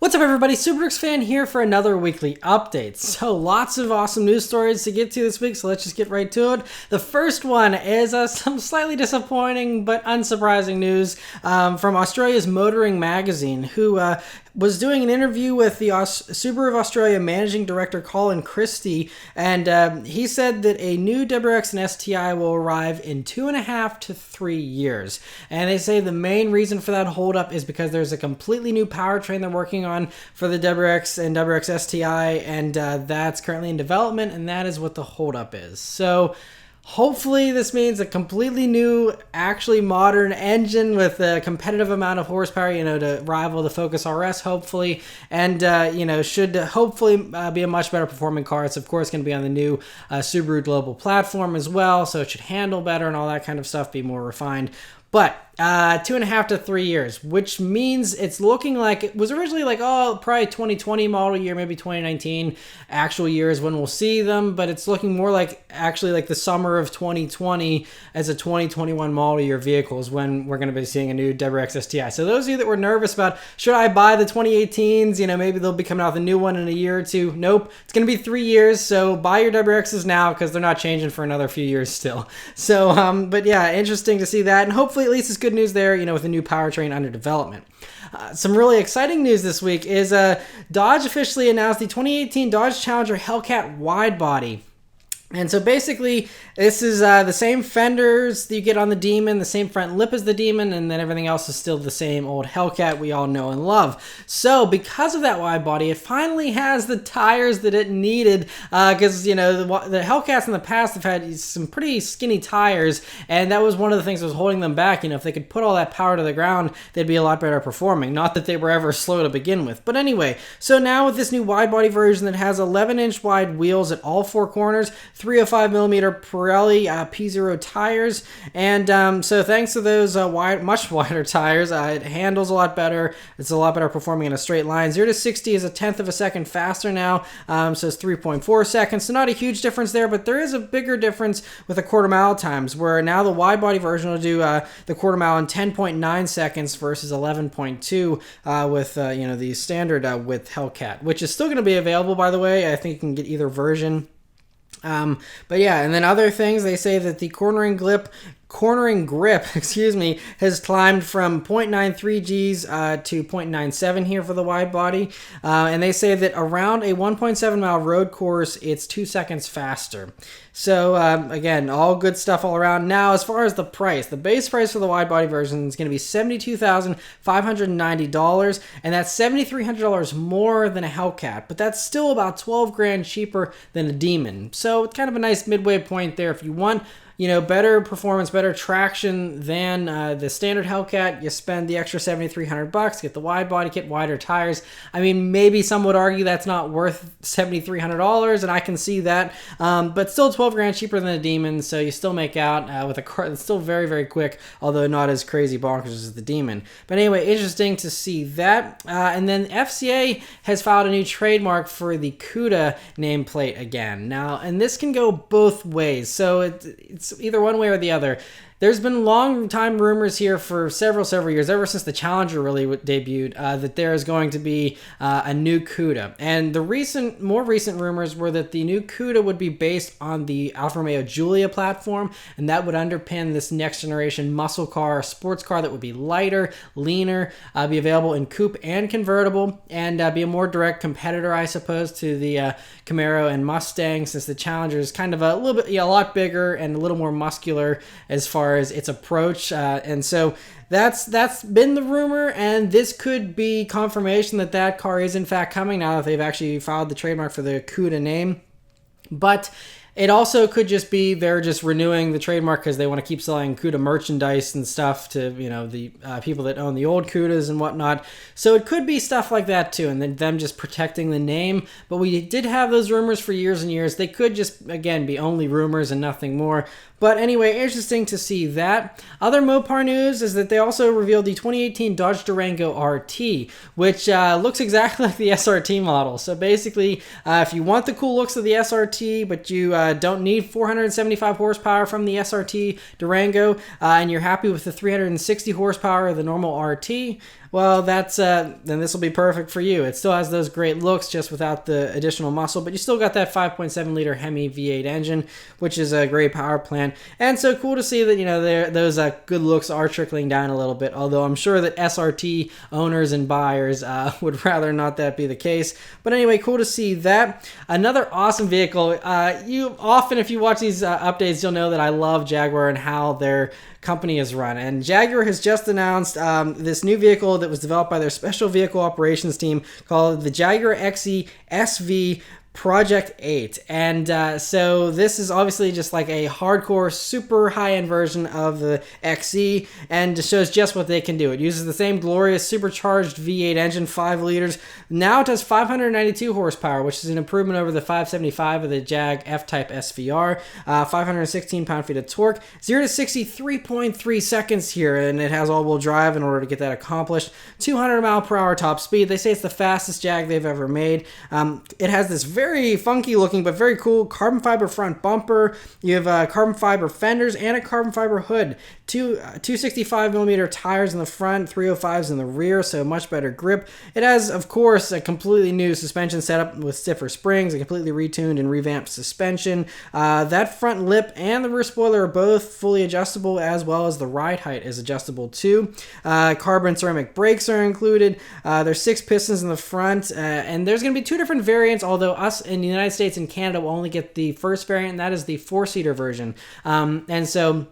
What's up everybody, SuperX fan here for another weekly update. So lots of awesome news stories to get to this week, so let's just get right to it. The first one is some slightly disappointing but unsurprising news from Australia's Motoring magazine, who was doing an interview with the Subaru of Australia managing director Colin Christie, and he said that a new WRX and STI will arrive in 2.5 to 3 years. And they say the main reason for that holdup is because there's a completely new powertrain they're working on for the WRX and WRX STI, and that's currently in development, and that is what the holdup is. So hopefully this means a completely new, actually modern engine with a competitive amount of horsepower, to rival the Focus RS, hopefully, and, should hopefully be a much better performing car. It's, of course, going to be on the new Subaru global platform as well, so it should handle better and all that kind of stuff, be more refined. But 2.5 to 3 years, which means it's looking like it was originally like, probably 2020 model year, maybe 2019 actual years when we'll see them, but it's looking more like actually like the summer of 2020 as a 2021 model year vehicles when we're going to be seeing a new WRX STI. So those of you that were nervous about, should I buy the 2018s, maybe they'll be coming out with a new one in a year or two. Nope, it's going to be 3 years, so buy your WRXs now because they're not changing for another few years still. So, but yeah, interesting to see that, and hopefully at least it's good news there, with a new powertrain under development. Some really exciting news this week is Dodge officially announced the 2018 Dodge Challenger Hellcat Widebody. And so basically, this is the same fenders that you get on the Demon, the same front lip as the Demon, and then everything else is still the same old Hellcat we all know and love. So because of that wide body, it finally has the tires that it needed, because, the Hellcats in the past have had some pretty skinny tires, and that was one of the things that was holding them back. If they could put all that power to the ground, they'd be a lot better performing. Not that they were ever slow to begin with. But anyway, so now with this new wide body version that has 11-inch wide wheels at all four corners, 305mm Pirelli P0 tires, and so thanks to those much wider tires, it handles a lot better. It's a lot better performing in a straight line. 0 to 60 is 1/10 of a second faster now, so it's 3.4 seconds. So not a huge difference there, but there is a bigger difference with the quarter mile times, where now the wide body version will do the quarter mile in 10.9 seconds versus 11.2 with the standard width Hellcat, which is still going to be available, by the way. I think you can get either version. But yeah, and then other things, they say that the cornering grip, has climbed from 0.93 Gs to 0.97 here for the wide body, and they say that around a 1.7 mile road course, it's 2 seconds faster. So again, all good stuff all around. Now, as far as the price, the base price for the wide body version is going to be $72,590, and that's $7,300 more than a Hellcat, but that's still about 12 grand cheaper than a Demon. So it's kind of a nice midway point there. If you want better performance, better traction than the standard Hellcat, you spend the extra $7,300, get the wide body kit, wider tires. I mean, maybe some would argue that's not worth $7,300, and I can see that, but still 12 grand cheaper than a Demon, so you still make out with a car that's still very, very quick, although not as crazy bonkers as the Demon. But anyway, interesting to see that. And then FCA has filed a new trademark for the Cuda nameplate again. Now, and this can go both ways, so it's either one way or the other. There's been long time rumors here for several years, ever since the Challenger really debuted, that there is going to be a new Cuda. And the more recent rumors were that the new Cuda would be based on the Alfa Romeo Giulia platform, and that would underpin this next generation muscle car, sports car that would be lighter, leaner, be available in coupe and convertible, and be a more direct competitor, I suppose, to the Camaro and Mustang, since the Challenger is kind of a lot bigger and a little more muscular as far as its approach, and so that's been the rumor, and this could be confirmation that that car is in fact coming now that they've actually filed the trademark for the Cuda name. But it also could just be they're just renewing the trademark because they want to keep selling Cuda merchandise and stuff to the people that own the old Cudas and whatnot. So it could be stuff like that too, and then them just protecting the name. But we did have those rumors for years and years. They could just again be only rumors and nothing more. But anyway, interesting to see that. Other Mopar news is that they also revealed the 2018 Dodge Durango RT, which looks exactly like the SRT model. So basically, if you want the cool looks of the SRT, but you don't need 475 horsepower from the SRT Durango, and you're happy with the 360 horsepower of the normal RT, Well, that's then this will be perfect for you. It still has those great looks, just without the additional muscle, but you still got that 5.7 liter Hemi V8 engine, which is a great power plant. And so cool to see that, you know, those good looks are trickling down a little bit, although I'm sure that SRT owners and buyers would rather not that be the case. But anyway, cool to see that. Another awesome vehicle. You often, if you watch these updates, you'll know that I love Jaguar and how their company is run. And Jaguar has just announced this new vehicle that was developed by their special vehicle operations team called the Jaguar XE SV Project 8. And so this is obviously just like a hardcore, super high-end version of the XE, and it shows just what they can do. It uses the same glorious supercharged V8 engine, 5 liters. Now it does 592 horsepower, which is an improvement over the 575 of the Jag F-Type SVR, 516 pound-feet of torque, 0 to 60, 3.3 seconds here, and it has all-wheel drive in order to get that accomplished. 200 mile per hour top speed. They say it's the fastest Jag they've ever made. It has this very funky looking but very cool carbon fiber front bumper. You have carbon fiber fenders and a carbon fiber hood. 265 millimeter tires in the front, 305s in the rear, so much better grip. It has, of course, a completely new suspension setup with stiffer springs, a completely retuned and revamped suspension. That front lip and the rear spoiler are both fully adjustable, as well as the ride height is adjustable too. Carbon ceramic brakes are included. There's 6 pistons in the front, and there's going to be 2 different variants, although us in the United States and Canada will only get the first variant, and that is the 4-seater version. And so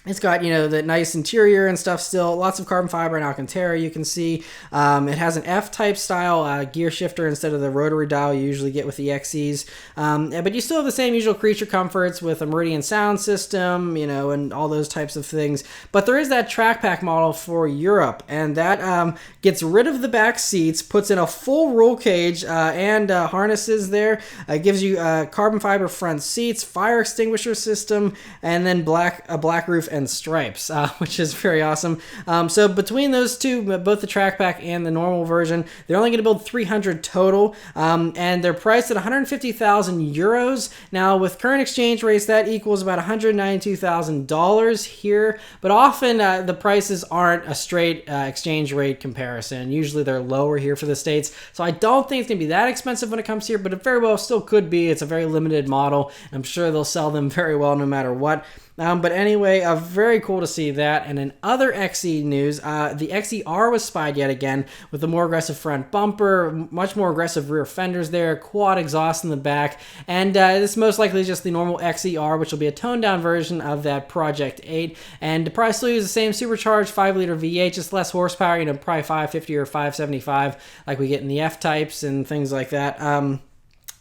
it's got, you know, the nice interior and stuff still. Lots of carbon fiber and Alcantara, you can see. It has an F-type style gear shifter instead of the rotary dial you usually get with the XEs. But you still have the same usual creature comforts with a Meridian sound system, you know, and all those types of things. But there is that track pack model for Europe, and that gets rid of the back seats, puts in a full roll cage and harnesses there. It gives you carbon fiber front seats, fire extinguisher system, and then a black roof and stripes, which is very awesome. So between those two, both the track pack and the normal version, they're only going to build 300 total, and they're priced at 150,000 euros. Now, with current exchange rates, that equals about $192,000 here, but often the prices aren't a straight exchange rate comparison. Usually they're lower here for the States, so I don't think it's going to be that expensive when it comes here, but it very well still could be. It's a very limited model. I'm sure they'll sell them very well no matter what. But anyway, very cool to see that. And in other XE news, the XE R was spied yet again with a more aggressive front bumper, much more aggressive rear fenders there, quad exhaust in the back, and this most likely is just the normal XE R, which will be a toned-down version of that Project 8, and probably still use the same supercharged 5-liter V8, just less horsepower, you know, probably 550 or 575 like we get in the F-types and things like that.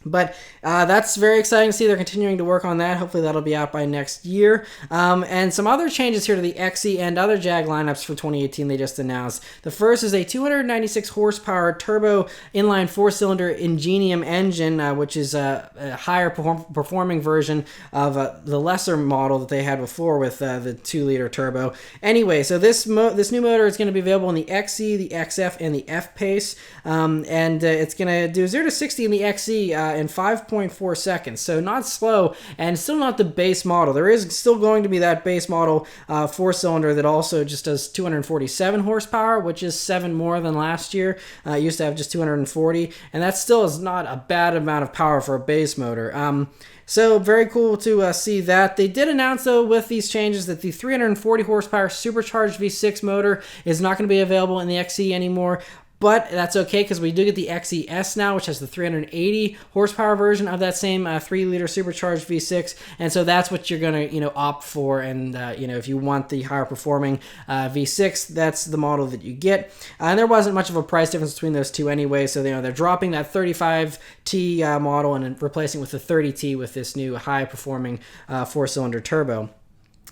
But that's very exciting to see. They're continuing to work on that. Hopefully that'll be out by next year. And some other changes here to the XE and other Jag lineups for 2018 they just announced. The first is a 296 horsepower turbo inline 4-cylinder Ingenium engine, which is a higher performing version of the lesser model that they had before with the 2-liter turbo. Anyway, so this new motor is going to be available in the XE, the XF, and the F-Pace. And it's going to do 0 to 60 in the XE in 5.4 seconds, so not slow, and still not the base model. There is still going to be that base model 4-cylinder that also just does 247 horsepower, which is 7 more than last year. It used to have just 240, and that still is not a bad amount of power for a base motor. So very cool to see that. They did announce, though, with these changes that the 340 horsepower supercharged V6 motor is not going to be available in the XE anymore. But that's okay, because we do get the XES now, which has the 380 horsepower version of that same 3-liter supercharged V6, and so that's what you're gonna, you know, opt for. And you know, if you want the higher performing V6, that's the model that you get. And there wasn't much of a price difference between those two anyway, so you know they're dropping that 35T model and replacing it with the 30T with this new high performing 4-cylinder turbo.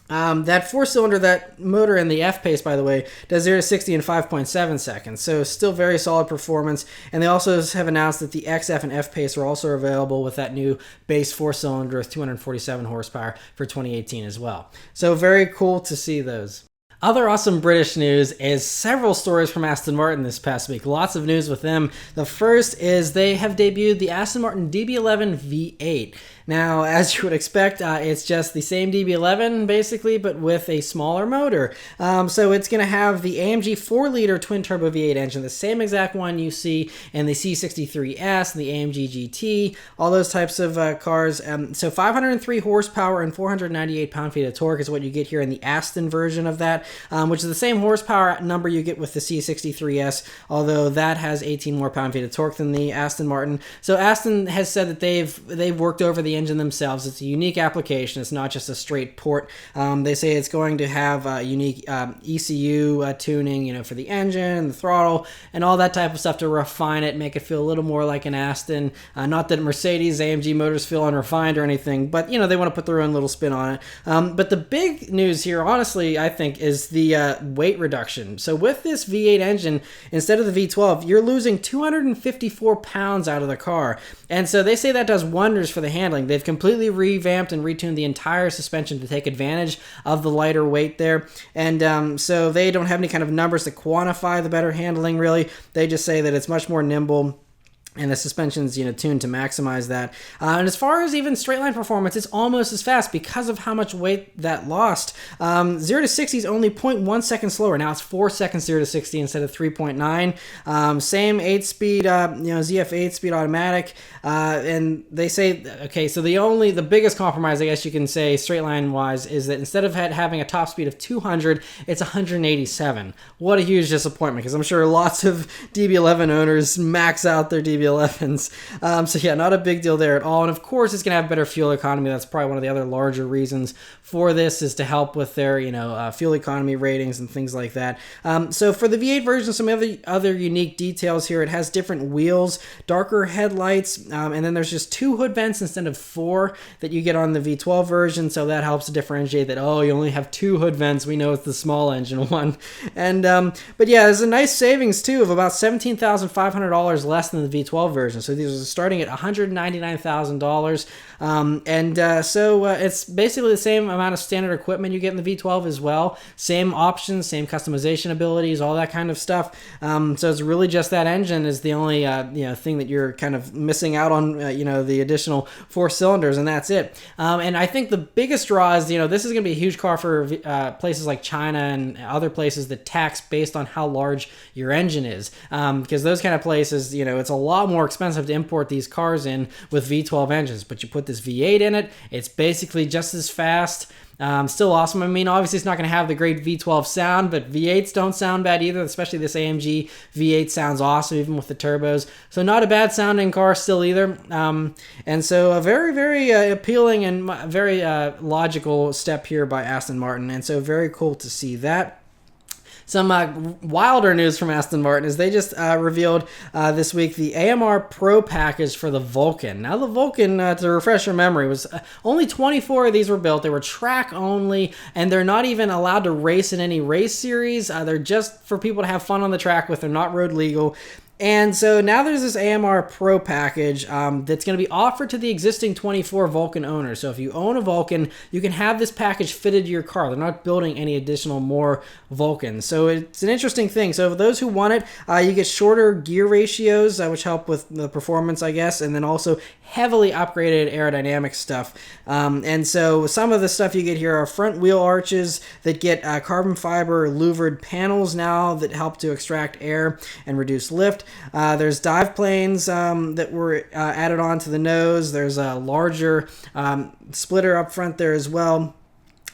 That 4-cylinder, that motor in the F-Pace, by the way, does 0 to 60 in 5.7 seconds, so still very solid performance. And they also have announced that the XF and F-Pace are also available with that new base 4-cylinder with 247 horsepower for 2018 as well. So very cool to see those. Other awesome British news is several stories from Aston Martin this past week. Lots of news with them. The first is they have debuted the Aston Martin DB11 V8. Now, as you would expect, it's just the same DB11 basically, but with a smaller motor. So it's going to have the AMG 4-liter twin-turbo V8 engine, the same exact one you see in the C63S, the AMG GT, all those types of cars. So 503 horsepower and 498 pound-feet of torque is what you get here in the Aston version of that, which is the same horsepower number you get with the C63S, although that has 18 more pound-feet of torque than the Aston Martin. So Aston has said that they've worked over the engine themselves. It's a unique application. It's not just a straight port. They say it's going to have unique ECU tuning, for the engine, the throttle, and all that type of stuff to refine it, make it feel a little more like an Aston. Not that Mercedes AMG motors feel unrefined or anything, but they want to put their own little spin on it. But the big news here, honestly, I think, is the weight reduction. So with this V8 engine, instead of the V12, you're losing 254 pounds out of the car. And so they say that does wonders for the handling. They've completely revamped and retuned the entire suspension to take advantage of the lighter weight there. And so they don't have any kind of numbers to quantify the better handling, really. They just say that it's much more nimble, and the suspension's tuned to maximize that. And as far as even straight line performance, it's almost as fast because of how much weight that lost. 0 to 60 is only 0.1 seconds slower. Now it's 4 seconds 0 to 60 instead of 3.9. Same 8-speed, ZF 8-speed automatic. And they say, okay, so the biggest compromise, I guess you can say, straight line wise, is that instead of having a top speed of 200, it's 187. What a huge disappointment, because I'm sure lots of DB11 owners max out their DB11s. So yeah, not a big deal there at all. And of course, it's going to have better fuel economy. That's probably one of the other larger reasons for this, is to help with their fuel economy ratings and things like that. So for the V8 version, some other unique details here. It has different wheels, darker headlights, and then there's just 2 hood vents instead of 4 that you get on the V12 version. So that helps to differentiate that, oh, you only have 2 hood vents. We know it's the small engine one. And but yeah, there's a nice savings too of about $17,500 less than the V12 version. So these are starting at $199,000. So it's basically the same amount of standard equipment you get in the V12 as well. Same options, same customization abilities, all that kind of stuff. So it's really just that engine is the only thing that you're kind of missing out on, the additional 4 cylinders, and that's it. And I think the biggest draw is, this is going to be a huge car for places like China and other places that tax based on how large your engine is. Because those kind of places, it's a lot more expensive to import these cars in with V12 engines, but you put this V8 in it, it's basically just as fast. Still awesome. I mean, obviously it's not going to have the great V12 sound, but V8s don't sound bad either, especially this AMG V8 sounds awesome even with the turbos. So not a bad sounding car still either. And so a very, very appealing and very logical step here by Aston Martin. And so very cool to see that. Some wilder news from Aston Martin is they just revealed this week the AMR Pro package for the Vulcan. Now the Vulcan, to refresh your memory, was only 24 of these were built. They were track only, and they're not even allowed to race in any race series. They're just for people to have fun on the track with. They're not road legal. And so now there's this AMR Pro package that's going to be offered to the existing 24 Vulcan owners. So if you own a Vulcan, you can have this package fitted to your car. They're not building any additional more Vulcans. So it's an interesting thing. So for those who want it, you get shorter gear ratios, which help with the performance, I guess, and then also heavily upgraded aerodynamic stuff. And so some of the stuff you get here are front wheel arches that get carbon fiber louvered panels now that help to extract air and reduce lift. There's dive planes that were added on to the nose. There's a larger splitter up front there as well.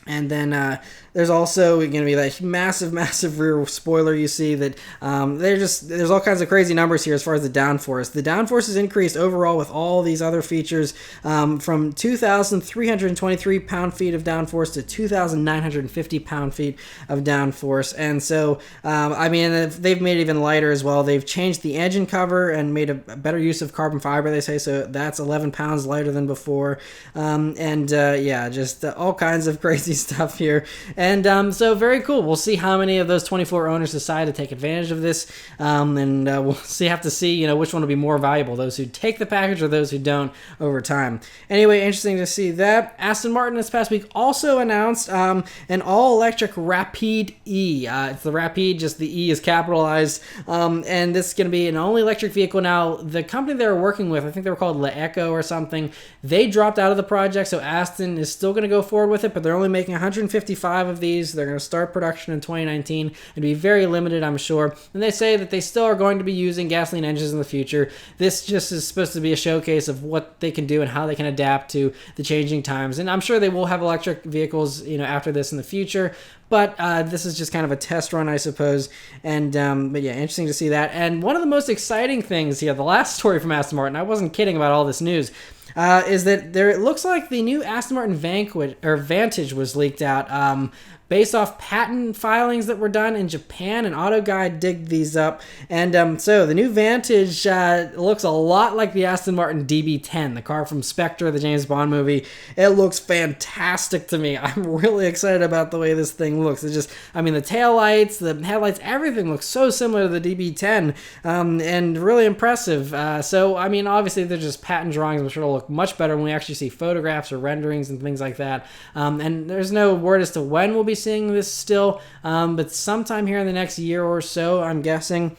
And then there's also going to be that massive rear spoiler you see that there's all kinds of crazy numbers here as far as the downforce. The downforce is increased overall with all these other features from 2,323 pound-feet of downforce to 2,950 pound-feet of downforce. And so, they've made it even lighter as well. They've changed the engine cover and made a better use of carbon fiber, they say, so that's 11 pounds lighter than before. Just all kinds of crazy stuff here. And so very cool. We'll see how many of those 24 owners decide to take advantage of this, and we'll have to see, you know, which one will be more valuable, those who take the package or those who don't over time. Anyway, interesting to see that. Aston Martin this past week also announced an all-electric RapidE. It's the Rapide, just the E is capitalized, and this is going to be an only electric vehicle. Now, the company they were working with, I think they were called Eco or something, they dropped out of the project, so Aston is still going to go forward with it, but they're only making 155 of these. They're going to start production in 2019 and be very limited, I'm sure. And they say that they still are going to be using gasoline engines in the future. This just is supposed to be a showcase of what they can do and how they can adapt to the changing times. And I'm sure they will have electric vehicles, you know, after this in the future. But this is just kind of a test run, I suppose. And but yeah, interesting to see that. And one of the most exciting things here, the last story from Aston Martin, I wasn't kidding about all this news, is that it looks like the new Aston Martin Vantage was leaked out. Based off patent filings that were done in Japan, and Auto Guide digged these up. And so the new Vantage looks a lot like the Aston Martin DB10, the car from Spectre, the James Bond movie. It looks fantastic to me. I'm really excited about the way this thing looks. It's just, I mean, the taillights, the headlights, everything looks so similar to the DB10, and really impressive. So, I mean, obviously they're just patent drawings. I'm sure it'll look much better when we actually see photographs or renderings and things like that. And there's no word as to when we'll be seeing this still, but sometime here in the next year or so, I'm guessing.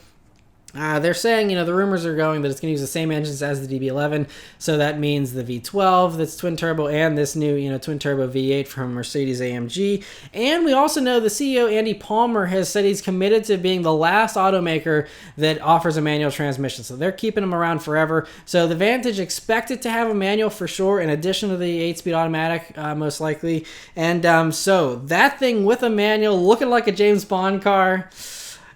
They're saying, you know, the rumors are going that it's going to use the same engines as the DB11, so that means the V12 that's twin turbo and this new, you know, twin turbo V8 from Mercedes-AMG. And we also know the CEO Andy Palmer has said he's committed to being the last automaker that offers a manual transmission, so they're keeping them around forever. So the Vantage expected to have a manual for sure, in addition to the 8-speed automatic, most likely. And so that thing with a manual, looking like a James Bond car,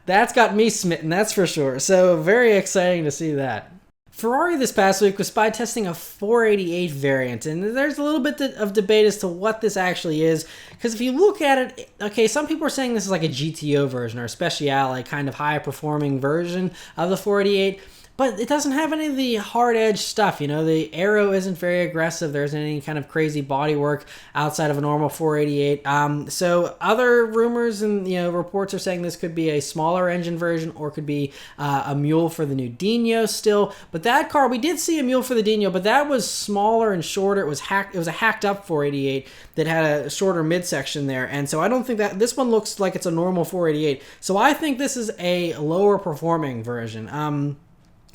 that's got me smitten, that's for sure. So very exciting to see that. Ferrari this past week was spy testing a 488 variant, and there's a little bit of debate as to what this actually is, because if you look at it, okay, some people are saying this is like a GTO version or a Speciale, kind of high-performing version of the 488, but it doesn't have any of the hard edge stuff. You know, the aero isn't very aggressive. There isn't any kind of crazy bodywork outside of a normal 488. So other rumors and, you know, reports are saying this could be a smaller engine version, or could be a mule for the new Dino still. But that car, we did see a mule for the Dino, but that was smaller and shorter. It was a hacked up 488 that had a shorter midsection there. And so I don't think that this one looks like it's a normal 488. So I think this is a lower performing version.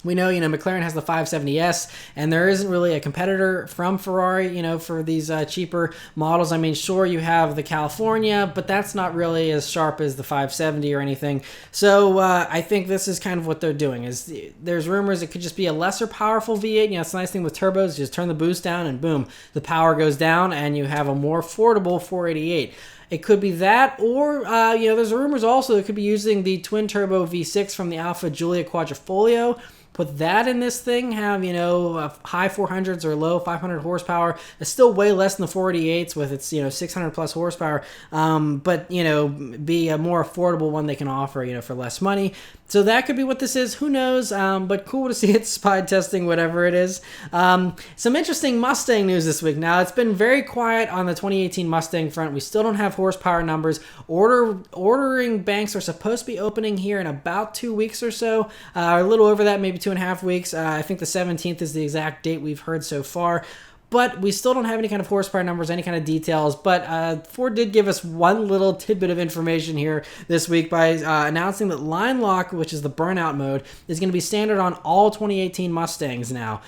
We know, you know, McLaren has the 570S, and there isn't really a competitor from Ferrari, you know, for these cheaper models. I mean, sure, you have the California, but that's not really as sharp as the 570 or anything. So I think this is kind of what they're doing. Is there's rumors it could just be a lesser powerful V8. You know, it's a nice thing with turbos. You just turn the boost down, and boom, the power goes down, and you have a more affordable 488. It could be that, or, you know, there's rumors also it could be using the twin-turbo V6 from the Alfa Giulia Quadrifoglio. Put that in this thing, have, you know, high 400s or low 500 horsepower. It's still way less than the 488s with its, you know, 600 plus horsepower, but, you know, be a more affordable one they can offer, you know, for less money. So that could be what this is. Who knows? But cool to see it spy testing whatever it is. Some interesting Mustang news this week. Now, it's been very quiet on the 2018 Mustang front. We still don't have horsepower numbers. Ordering banks are supposed to be opening here in about 2 weeks or so. A little over that, maybe 2.5 weeks. I think the 17th is the exact date we've heard so far. But we still don't have any kind of horsepower numbers, any kind of details. But Ford did give us one little tidbit of information here this week by announcing that Line Lock, which is the burnout mode, is going to be standard on all 2018 Mustangs now,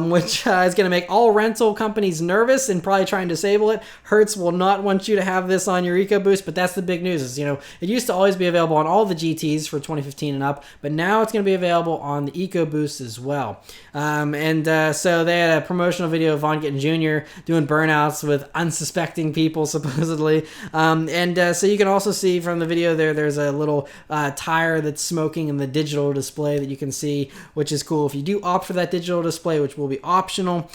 which is going to make all rental companies nervous and probably try and disable it. Hertz will not want you to have this on your EcoBoost, but that's the big news. Is, you know, it used to always be available on all the GTs for 2015 and up, but now it's going to be available on the EcoBoost as well. So they had a promotional video of Von Jr. doing burnouts with unsuspecting people, supposedly. So you can also see from the video there's a little tire that's smoking in the digital display that you can see, which is cool if you do opt for that digital display, which will be optional.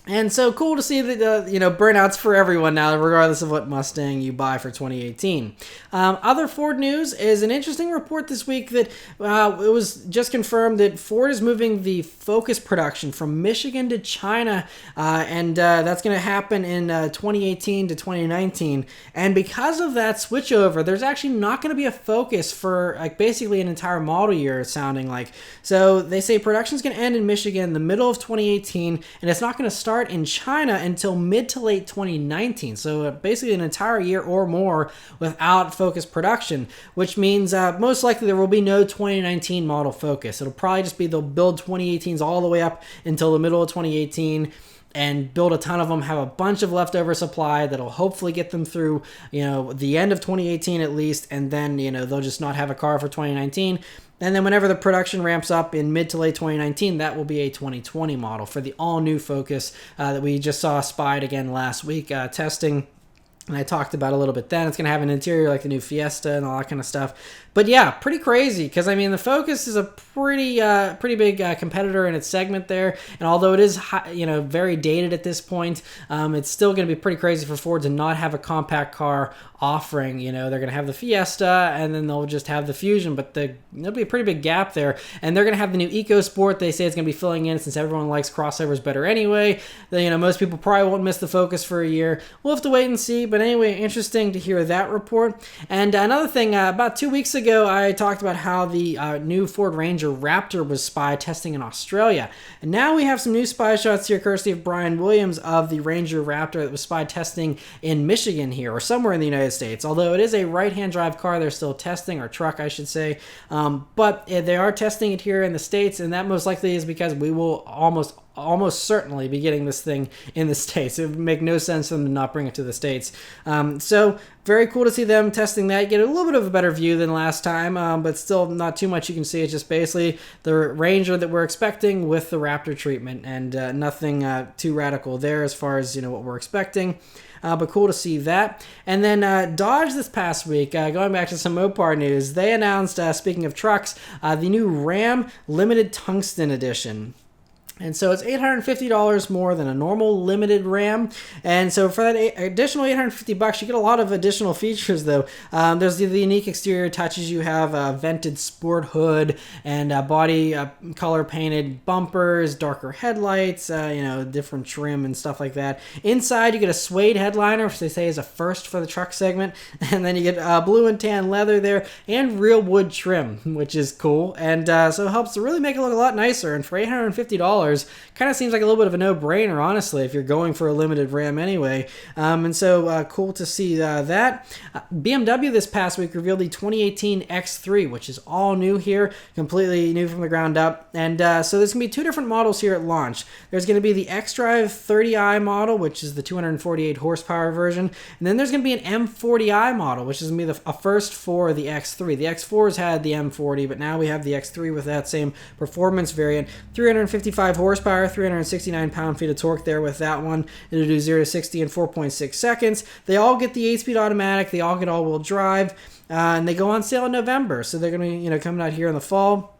And so cool to see that, burnouts for everyone now, regardless of what Mustang you buy for 2018. Other Ford news is an interesting report this week that it was just confirmed that Ford is moving the Focus production from Michigan to China, and that's going to happen in 2018 to 2019. And because of that switchover, there's actually not going to be a Focus for like basically an entire model year, it's sounding like. So they say production is going to end in Michigan in the middle of 2018, and it's not going to start in China until mid to late 2019. So basically an entire year or more without Focus production, which means most likely there will be no 2019 model Focus. It'll probably just be they'll build 2018s all the way up until the middle of 2018 and build a ton of them, have a bunch of leftover supply that'll hopefully get them through, the end of 2018 at least, and then, they'll just not have a car for 2019. And then whenever the production ramps up in mid to late 2019, that will be a 2020 model for the all-new Focus that we just saw spied again last week testing. And I talked about a little bit then. It's going to have an interior like the new Fiesta and all that kind of stuff. But yeah, pretty crazy because, the Focus is a pretty big competitor in its segment there. And although it is, very dated at this point, it's still going to be pretty crazy for Ford to not have a compact car offering. They're going to have the Fiesta and then they'll just have the Fusion, but there'll be a pretty big gap there. And they're going to have the new EcoSport. They say it's going to be filling in since everyone likes crossovers better anyway. Most people probably won't miss the Focus for a year. We'll have to wait and see. But anyway, interesting to hear that report. And another thing, about 2 weeks ago, I talked about how the new Ford Ranger Raptor was spy testing in Australia. And now we have some new spy shots here, courtesy of Brian Williams, of the Ranger Raptor that was spy testing in Michigan here, or somewhere in the United States. Although it is a right-hand drive car, they're still testing, or truck, I should say. But they are testing it here in the States, and that most likely is because we will almost certainly be getting this thing in the States. It would make no sense for them to not bring it to the States. So very cool to see them testing that. You get a little bit of a better view than last time, but still not too much you can see. It's just basically the Ranger that we're expecting with the Raptor treatment, and nothing too radical there as far as what we're expecting. But cool to see that. And then Dodge this past week, going back to some Mopar news, they announced, speaking of trucks, the new Ram Limited Tungsten Edition. And so it's $850 more than a normal limited Ram. And so for that additional $850, you get a lot of additional features, though. There's the unique exterior touches. You have a vented sport hood and body color painted bumpers, darker headlights, different trim and stuff like that. Inside, you get a suede headliner, which they say is a first for the truck segment. And then you get blue and tan leather there and real wood trim, which is cool. And so it helps to really make it look a lot nicer. And for $850, kind of seems like a little bit of a no-brainer, honestly, if you're going for a limited Ram anyway. And so cool to see that. BMW this past week revealed the 2018 X3, which is all new here, completely new from the ground up. And so there's going to be two different models here at launch. There's going to be the xDrive 30i model, which is the 248 horsepower version. And then there's going to be an M40i model, which is going to be a first for the X3. The X4's had the M40, but now we have the X3 with that same performance variant. 355 horsepower, 369 pound-feet of torque there with that one. It'll do 0 to 60 in 4.6 seconds. They all get the 8-speed automatic. They all get all-wheel drive. And they go on sale in November. So they're going to be coming out here in the fall.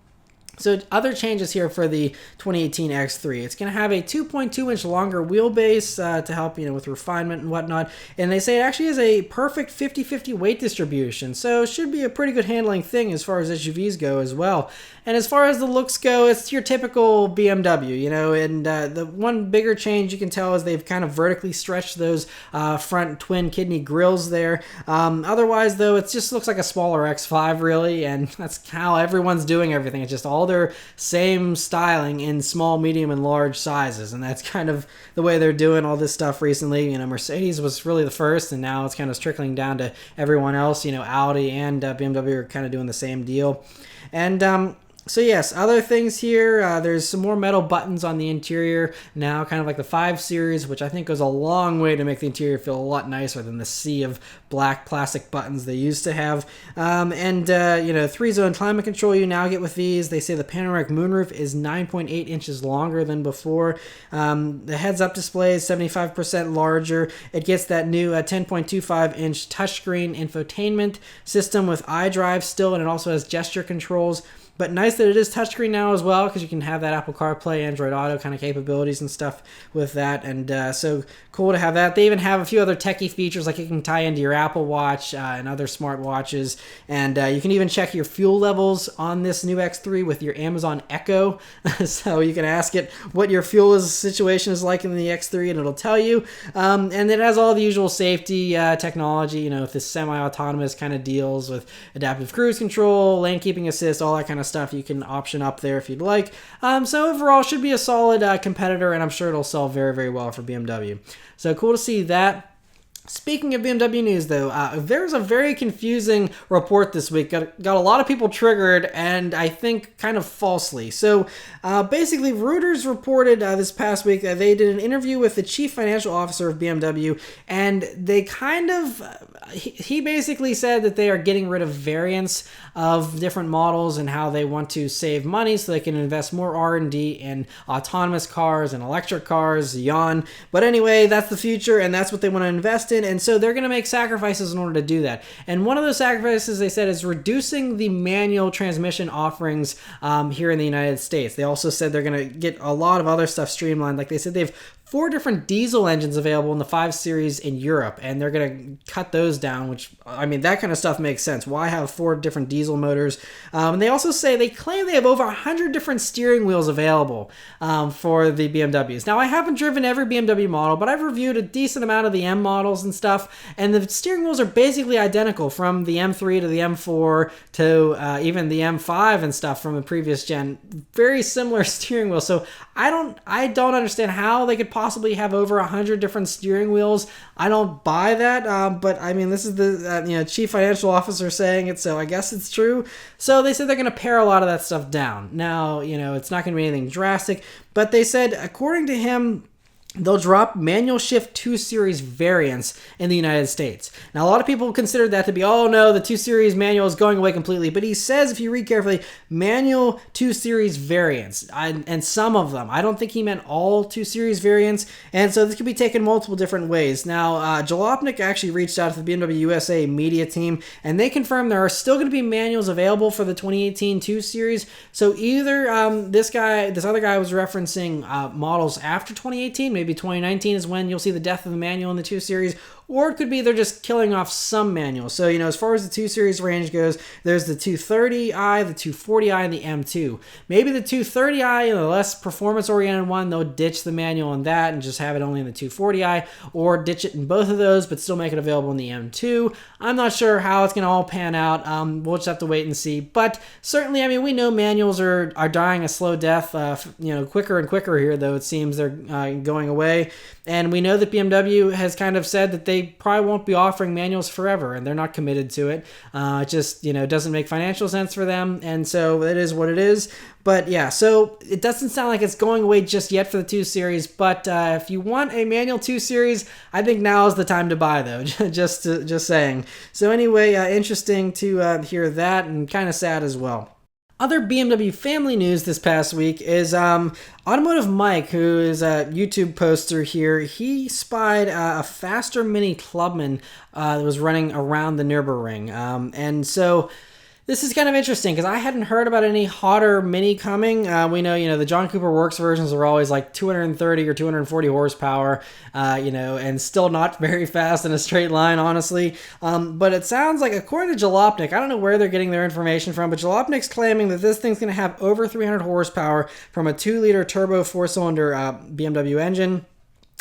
So other changes here for the 2018 X3. It's going to have a 2.2-inch longer wheelbase to help with refinement and whatnot. And they say it actually has a perfect 50-50 weight distribution. So it should be a pretty good handling thing as far as SUVs go as well. And as far as the looks go, it's your typical BMW, and the one bigger change you can tell is they've kind of vertically stretched those front twin kidney grills there. Otherwise, though, it just looks like a smaller X5, really, and that's how everyone's doing everything. It's just all their same styling in small, medium, and large sizes, and that's kind of the way they're doing all this stuff recently. Mercedes was really the first, and now it's kind of trickling down to everyone else. Audi and BMW are kind of doing the same deal. And so yes, other things here, there's some more metal buttons on the interior now, kind of like the 5 Series, which I think goes a long way to make the interior feel a lot nicer than the sea of black plastic buttons they used to have. 3-zone climate control you now get with these. They say the panoramic moonroof is 9.8 inches longer than before. The heads-up display is 75% larger. It gets that new 10.25-inch touchscreen infotainment system with iDrive still, and it also has gesture controls. But nice that it is touchscreen now as well, because you can have that Apple CarPlay, Android Auto kind of capabilities and stuff with that. And so cool to have that. They even have a few other techie features, like you can tie into your Apple Watch and other smart watches. And you can even check your fuel levels on this new X3 with your Amazon Echo. So you can ask it what your fuel situation is like in the X3, and it'll tell you. And it has all the usual safety technology, with this semi-autonomous kind of deals with adaptive cruise control, lane keeping assist, all that kind of stuff you can option up there if you'd like. So overall, should be a solid competitor, and I'm sure it'll sell very, very well for BMW. So cool to see that. Speaking of BMW news, though, there's a very confusing report this week. Got a lot of people triggered, and I think kind of falsely. So basically, Reuters reported this past week that they did an interview with the chief financial officer of BMW, and they kind of, he basically said that they are getting rid of variants of different models and how they want to save money so they can invest more R&D in autonomous cars and electric cars, yawn. But anyway, that's the future, and that's what they want to invest in. And so they're going to make sacrifices in order to do that. And one of those sacrifices, they said, is reducing the manual transmission offerings here in the United States. They also said they're going to get a lot of other stuff streamlined. Like they said, they've 4 different diesel engines available in the 5 Series in Europe, and they're going to cut those down, which, I mean, that kind of stuff makes sense. Why have 4 different diesel motors? And they also say, they claim they have over 100 different steering wheels available for the BMWs. Now, I haven't driven every BMW model, but I've reviewed a decent amount of the M models and stuff, and the steering wheels are basically identical from the M3 to the M4 to even the M5 and stuff from the previous gen. Very similar steering wheels. So I don't understand how they could possibly have over 100 different steering wheels. I don't buy that, but I mean, this is the chief financial officer saying it, so I guess it's true. So they said they're going to pare a lot of that stuff down. Now, it's not going to be anything drastic, but they said, according to him, they'll drop manual shift 2 Series variants in the United States. Now, a lot of people consider that to be, oh no, the 2 Series manual is going away completely. But he says, if you read carefully, manual 2 Series variants, and some of them. I don't think he meant all 2 Series variants. And so this could be taken multiple different ways. Now, Jalopnik actually reached out to the BMW USA media team, and they confirmed there are still going to be manuals available for the 2018 2 Series. So either this other guy was referencing models after 2018, maybe 2019 is when you'll see the death of the manual in the 2 Series, or it could be they're just killing off some manuals. So, as far as the 2 Series range goes, there's the 230i, the 240i, and the M2. Maybe the 230i, the less performance-oriented one, they'll ditch the manual in that and just have it only in the 240i, or ditch it in both of those, but still make it available in the M2. I'm not sure how it's going to all pan out. We'll just have to wait and see. But certainly, I mean, we know manuals are dying a slow death, quicker and quicker here, though it seems they're going away. And we know that BMW has kind of said that they probably won't be offering manuals forever, and they're not committed to it. It just, doesn't make financial sense for them, and so it is what it is. But yeah, so it doesn't sound like it's going away just yet for the 2 Series, but if you want a manual 2 Series, I think now is the time to buy, though, just saying. So anyway, interesting to hear that, and kind of sad as well. Other BMW family news this past week is Automotive Mike, who is a YouTube poster here. He spied a faster Mini Clubman that was running around the Nurburgring. And so this is kind of interesting because I hadn't heard about any hotter Mini coming. We know, the John Cooper Works versions are always like 230 or 240 horsepower, and still not very fast in a straight line, honestly. But it sounds like, according to Jalopnik, I don't know where they're getting their information from, but Jalopnik's claiming that this thing's going to have over 300 horsepower from a 2-liter turbo 4-cylinder BMW engine.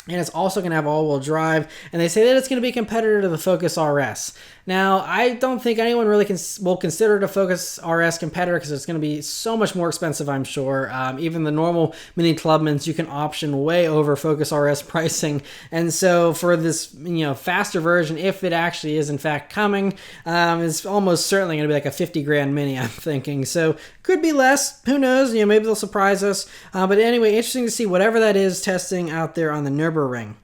And it's also going to have all-wheel drive. And they say that it's going to be a competitor to the Focus RS. Now, I don't think anyone really will consider it a Focus RS competitor because it's going to be so much more expensive, I'm sure. Even the normal Mini Clubmans, you can option way over Focus RS pricing. And so for this, faster version, if it actually is in fact coming, it's almost certainly going to be like a 50 grand Mini, I'm thinking. So could be less. Who knows? Maybe they'll surprise us. But anyway, interesting to see whatever that is testing out there on the Nurburgring.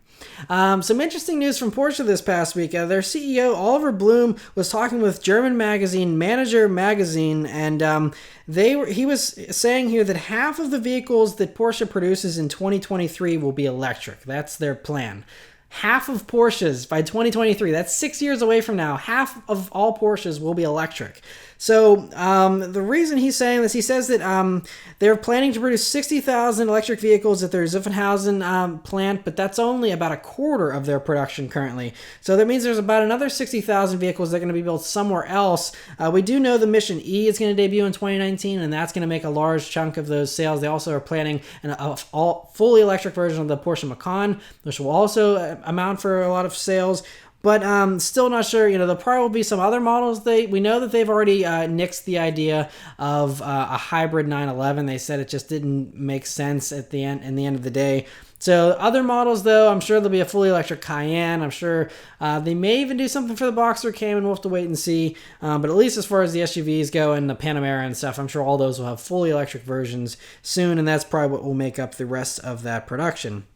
Some interesting news from Porsche this past week. Their CEO, Oliver Bloom, was talking with German magazine Manager Magazine, and he was saying here that half of the vehicles that Porsche produces in 2023 will be electric. That's their plan. Half of Porsches by 2023, that's 6 years away from now, half of all Porsches will be electric. So the reason he's saying this, he says that they're planning to produce 60,000 electric vehicles at their Zuffenhausen plant, but that's only about a quarter of their production currently. So that means there's about another 60,000 vehicles that are going to be built somewhere else. We do know the Mission E is going to debut in 2019, and that's going to make a large chunk of those sales. They also are planning a fully electric version of the Porsche Macan, which will also amount for a lot of sales. But still not sure. There probably will be some other models. We know that they've already nixed the idea of a hybrid 911. They said it just didn't make sense in the end of the day. So other models, though, I'm sure there'll be a fully electric Cayenne. I'm sure they may even do something for the Boxer Cayman. We'll have to wait and see. But at least as far as the SUVs go and the Panamera and stuff, I'm sure all those will have fully electric versions soon, and that's probably what will make up the rest of that production.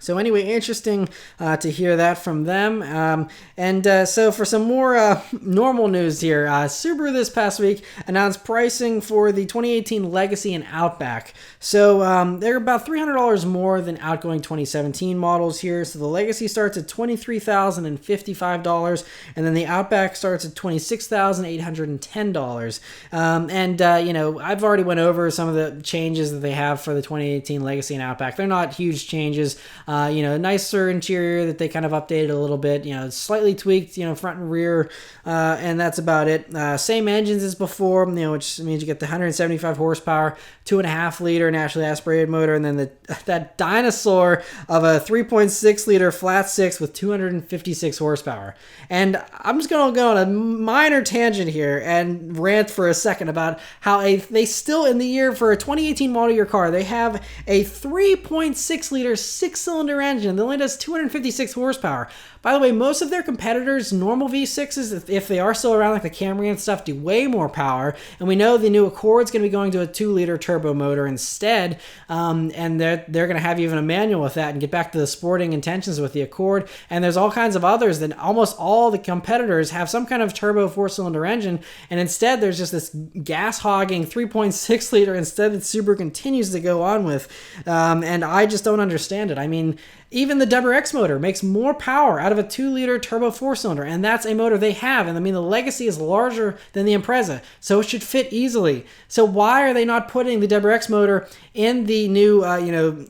So anyway, interesting to hear that from them. So for some more normal news here, Subaru this past week announced pricing for the 2018 Legacy and Outback. So they're about $300 more than outgoing 2017 models here. So the Legacy starts at $23,055, and then the Outback starts at $26,810. I've already went over some of the changes that they have for the 2018 Legacy and Outback. They're not huge changes. Nicer interior that they kind of updated a little bit, slightly tweaked, front and rear, and that's about it. Same engines as before, which means you get the 175 horsepower, 2.5 liter naturally aspirated motor, and then that dinosaur of a 3.6 liter flat six with 256 horsepower. And I'm just going to go on a minor tangent here and rant for a second about how they still, in the year for a 2018 model year car, they have a 3.6 liter six-cylinder engine that only does 256 horsepower. By the way, most of their competitors, normal V6s, if they are still around, like the Camry and stuff, do way more power. And we know the new Accord's going to be going to a 2-liter turbo motor instead. And they're going to have even a manual with that and get back to the sporting intentions with the Accord. And there's all kinds of others that almost all the competitors have some kind of turbo 4-cylinder engine. And instead, there's just this gas-hogging 3.6 liter instead that Subaru continues to go on with. And I just don't understand it. I mean, even the WRX motor makes more power out of a 2-liter turbo 4-cylinder, and that's a motor they have. And I mean, the Legacy is larger than the Impreza, so it should fit easily. So why are they not putting the WRX motor in the new,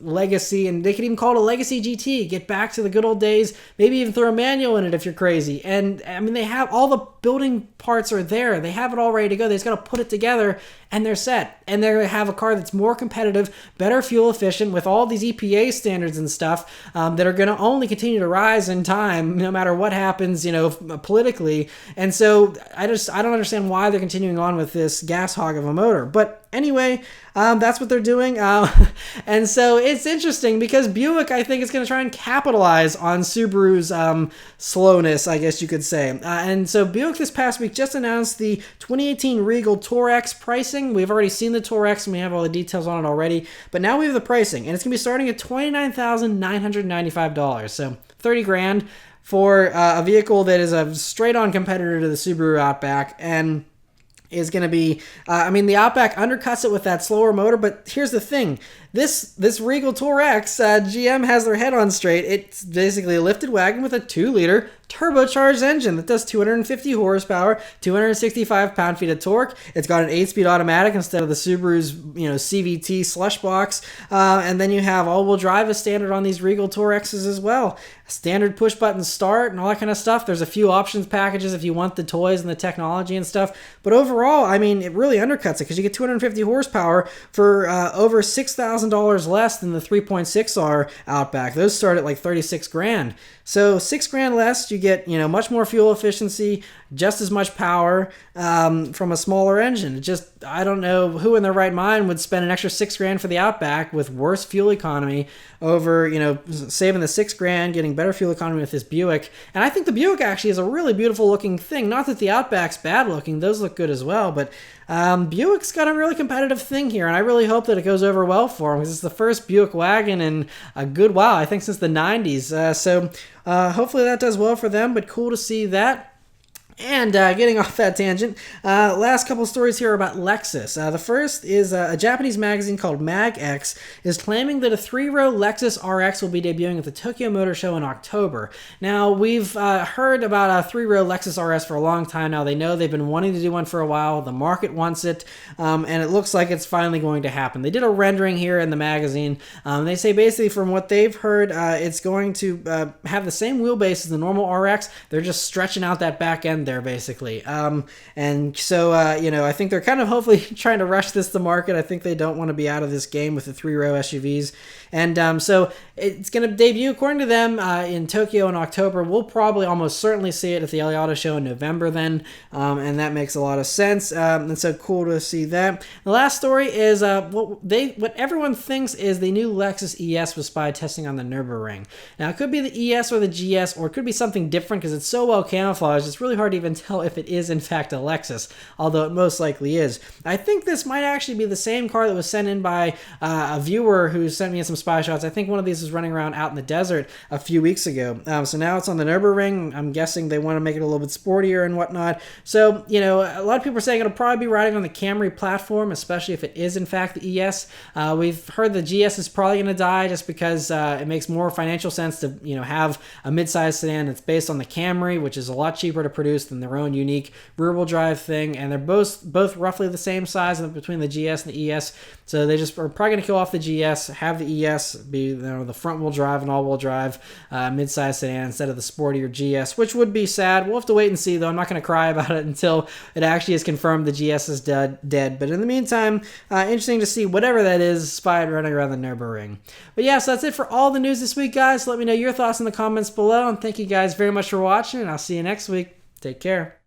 Legacy? And they could even call it a Legacy GT. Get back to the good old days. Maybe even throw a manual in it if you're crazy. And I mean, they have all the building parts are there. They have it all ready to go. They just got to put it together, and they're set. And they're going to have a car that's more competitive, better fuel efficient, with all these EPA standards and stuff that are going to only continue to rise in time, no matter what happens, politically. And so I don't understand why they're continuing on with this gas hog of a motor. But anyway, that's what they're doing. And so it's interesting because Buick, I think, is going to try and capitalize on Subaru's slowness, I guess you could say. And so Buick this past week just announced the 2018 Regal TourX pricing. We've already seen the TourX and we have all the details on it already. But now we have the pricing, and it's going to be starting at $29,995. So $30,000 for a vehicle that is a straight-on competitor to the Subaru Outback, and is going to be, the Outback undercuts it with that slower motor. But here's the thing. This Regal TourX, GM has their head on straight. It's basically a lifted wagon with a 2-liter turbocharged engine that does 250 horsepower, 265 pound-feet of torque. It's got an 8-speed automatic instead of the Subaru's, CVT slush box. And then you have all-wheel drive as standard on these Regal TourXs as well. Standard push-button start and all that kind of stuff. There's a few options packages if you want the toys and the technology and stuff. But overall, it really undercuts it because you get 250 horsepower for over $6,000 less than the 3.6R Outback. Those start at like $36,000. So $6,000 less, you get much more fuel efficiency, just as much power from a smaller engine. I don't know who in their right mind would spend an extra $6,000 for the Outback with worse fuel economy over saving the $6,000, getting better fuel economy with this Buick. And I think the Buick actually is a really beautiful looking thing. Not that the Outback's bad looking; those look good as well. But Buick's got a really competitive thing here, and I really hope that it goes over well for them because it's the first Buick wagon in a good while, I think since the 90s. So hopefully that does well for them, but cool to see that. And getting off that tangent, last couple stories here about Lexus. The first is a Japanese magazine called MagX is claiming that a 3-row Lexus RX will be debuting at the Tokyo Motor Show in October. Now, we've heard about a 3-row Lexus RS for a long time now. They know they've been wanting to do one for a while. The market wants it, and it looks like it's finally going to happen. They did a rendering here in the magazine. They say basically from what they've heard, it's going to have the same wheelbase as the normal RX. They're just stretching out that back end there, basically. And so, you know, I think they're kind of hopefully trying to rush this to market. I think they don't want to be out of this game with the 3-row SUVs. And so it's going to debut, according to them, in Tokyo in October. We'll probably almost certainly see it at the LA Auto Show in November then, and that makes a lot of sense. And so cool to see that. The last story is what everyone thinks is the new Lexus ES was spied testing on the Nurburgring. Now, it could be the ES or the GS, or it could be something different because it's so well camouflaged. It's really hard to even tell if it is in fact a Lexus, although it most likely is. I think this might actually be the same car that was sent in by a viewer who sent me some spy shots. I think one of these was running around out in the desert a few weeks ago. So now it's on the Nurburgring. I'm guessing they want to make it a little bit sportier and whatnot. So, you know, a lot of people are saying it'll probably be riding on the Camry platform, especially if it is in fact the ES. We've heard the GS is probably going to die just because it makes more financial sense to, you know, have a mid-sized sedan that's based on the Camry, which is a lot cheaper to produce than their own unique rear-wheel drive thing, and they're both roughly the same size between the GS and the ES, so they just are probably going to kill off the GS, have the ES be, you know, the front-wheel drive and all-wheel drive mid-sized sedan instead of the sportier GS, which would be sad. We'll have to wait and see, though. I'm not going to cry about it until it actually is confirmed the GS is dead, but in the meantime, interesting to see whatever that is spied running around the Nurburgring. But yeah, so that's it for all the news this week, guys. Let me know your thoughts in the comments below, and thank you guys very much for watching, and I'll see you next week. Take care.